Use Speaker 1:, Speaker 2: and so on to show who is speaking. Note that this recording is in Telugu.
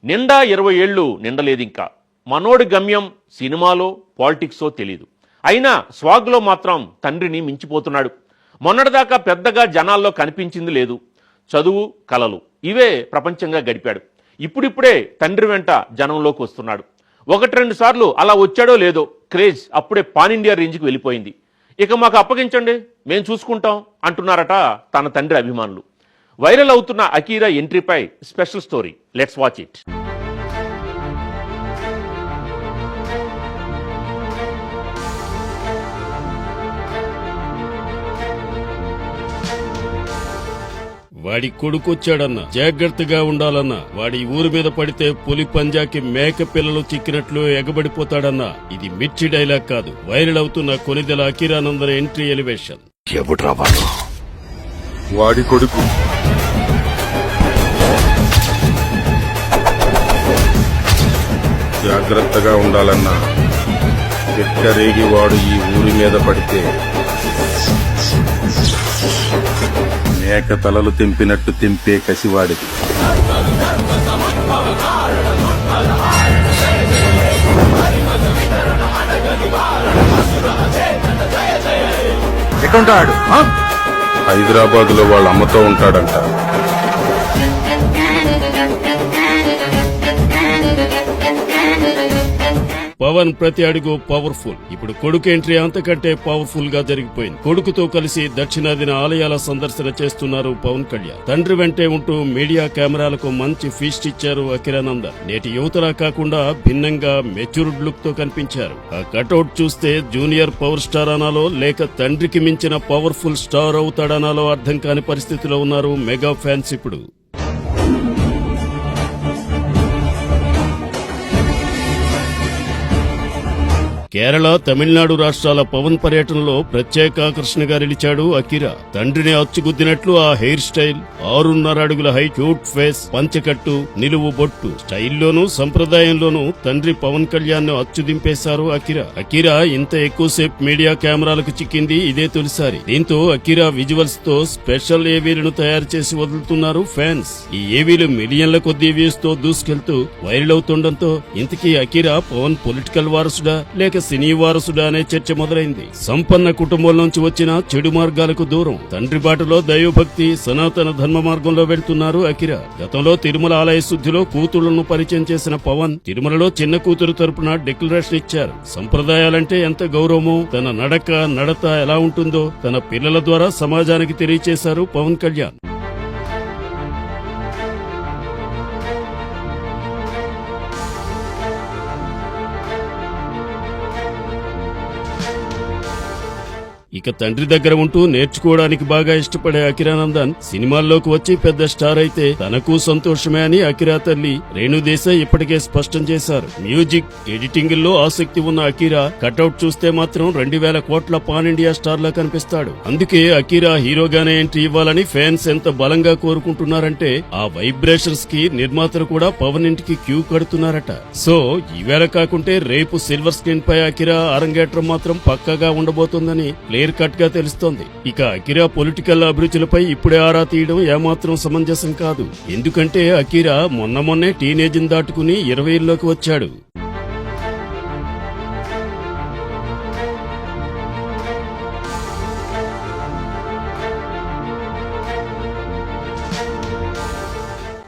Speaker 1: నిండా 20 ఏళ్ళు నిండలేదింకా. మనోడి గమ్యం సినిమాలో పాలిటిక్సో తెలీదు. అయినా స్వాగ్లో మాత్రం తండ్రిని మించిపోతున్నాడు. మొన్నటిదాకా పెద్దగా జనాల్లో కనిపించింది లేదు. చదువు, కలలు ఇవే ప్రపంచంగా గడిపాడు. ఇప్పుడిప్పుడే తండ్రి వెంట జనంలోకి వస్తున్నాడు. 1-2 సార్లు అలా వచ్చాడో లేదో క్రేజ్ అప్పుడే పాన్ ఇండియా రేంజ్కి వెళ్ళిపోయింది. ఇక మాకు అప్పగించండి, మేము చూసుకుంటాం అంటున్నారట తన తండ్రి అభిమానులు. వైరల్ అవుతున్న అకీరా ఎంట్రీపై special story. Let's watch it.
Speaker 2: వాడి కొడుకొచ్చాడన్నా జాగ్రత్తగా ఉండాలన్నా, వాడి ఊరి మీద పడితే పులి పంజాకి మేక పిల్లలు చిక్కినట్లు ఎగబడిపోతాడన్నా. ఇది మిర్చి డైలాగ్ కాదు, వైరల్ అవుతున్న కొనిదెల అకీరానందన్ ఎంట్రీ ఎలివేషన్.
Speaker 3: వాడి కొడుకు జాగ్రత్తగా ఉండాలన్నా, ఎక్కరేగి వాడు ఈ ఊరి మీద పడితే మేక తలలు తెంపినట్టు తెంపే కసివాడిది.
Speaker 4: ఎక్కడుంటాడు?
Speaker 3: హైదరాబాద్ లో వాళ్ళ అమ్మతో ఉంటాడంట.
Speaker 2: పవన్ ప్రతి అడుగు పవర్ఫుల్. ఇప్పుడు కొడుకు ఎంట్రీ అంతకంటే పవర్ఫుల్ గా జరిగిపోయింది. కొడుకుతో కలిసి దక్షిణాదిన ఆలయాల సందర్శన చేస్తున్నారు పవన్ కళ్యాణ్. తండ్రి వెంటే ఉంటూ మీడియా కెమెరాలకు మంచి ఫీస్ట్ ఇచ్చారు అకీరానందన్. నేటి యువతలా కాకుండా భిన్నంగా మెచ్యూర్డ్ లుక్ తో కనిపించారు. ఆ కటౌట్ చూస్తే జూనియర్ పవర్ స్టార్ అనాలో లేక తండ్రికి మించిన పవర్ఫుల్ స్టార్ అవుతాడనాలో అర్థం కాని పరిస్థితిలో ఉన్నారు మెగా ఫ్యాన్స్ ఇప్పుడు. కేరళ, తమిళనాడు రాష్ట్రాల పవన్ పర్యటనలో ప్రత్యేక ఆకర్షణగా నిలిచాడు అకీరా. తండ్రిని అచ్చుగుద్దినట్లు ఆ హెయిర్ స్టైల్, 6.5 అడుగుల హై, క్యూట్ ఫేస్, పంచకట్టు, నిలువు బొట్టు స్టైల్లోనూ సంప్రదాయంలోనూ తండ్రి పవన్ కళ్యాణ్ ను అచ్చుదింపేశారు అకీరా. అకీరా ఇంత ఎక్కువసేపు మీడియా కెమెరాలకు చిక్కింది ఇదే తొలిసారి. దీంతో అకీరా విజువల్స్ తో స్పెషల్ ఏవీలను తయారు చేసి వదులుతున్నారు ఫ్యాన్స్. ఈ ఏవీలు మిలియన్ల కొద్దీ వ్యూస్ తో దూసుకెళ్తూ వైరల్ అవుతుండటంతో ఇంతకీ అకీరా పవన్ పొలిటికల్ వారసుడా లేక సినీ వారసుడా అనే చర్చ మొదలైంది. సంపన్న కుటుంబం నుంచి వచ్చిన చెడు మార్గాలకు దూరం, తండ్రి బాటలో దైవభక్తి, సనాతన ధర్మ మార్గంలో వెళ్తున్నారు అకీరా. గతంలో తిరుమల ఆలయ శుద్ధిలో కూతుళ్లను పరిచయం చేసిన పవన్ తిరుమలలో చిన్న కూతురు తరపున డిక్లరేషన్ ఇచ్చారు. సంప్రదాయాలంటే ఎంత గౌరవమో, తన నడత ఎలా ఉంటుందో తన పిల్లల ద్వారా సమాజానికి తెలియచేశారు పవన్ కళ్యాణ్. ఇక తండ్రి దగ్గర ఉంటూ నేర్చుకోవడానికి బాగా ఇష్టపడే అకీరానందన్ సినిమాల్లోకి వచ్చి పెద్ద స్టార్ అయితే తనకు సంతోషమే అని అకీరా తల్లి రేణుదేశాయ్ ఇప్పటికే స్పష్టం చేశారు. మ్యూజిక్, ఎడిటింగ్ లో ఆసక్తి ఉన్న అకీరా కటౌట్ చూస్తే మాత్రం 2000 కోట్ల పాన్ ఇండియా స్టార్ లా కనిపిస్తాడు. అందుకే అకీరా హీరోగానే ఎంట్రీ ఇవ్వాలని ఫ్యాన్స్ ఎంత బలంగా కోరుకుంటున్నారంటే ఆ వైబ్రేషన్స్ కి నిర్మాతలు కూడా పవన్ ఇంటికి క్యూ కడుతున్నారట. సో ఈవేళ కాకుంటే రేపు సిల్వర్ స్క్రీన్ పై అకీరా అరంగేట్రం మాత్రం పక్కాగా ఉండబోతోందని క్లియర్ కట్ గా తెలుస్తోంది. ఇక అకీరా పొలిటికల్ అభిరుచులపై ఇప్పుడే ఆరా తీయడం ఏమాత్రం సమంజసం కాదు. ఎందుకంటే అకీరా మొన్నే టీనేజ్ దాటుకుని 20 వచ్చాడు.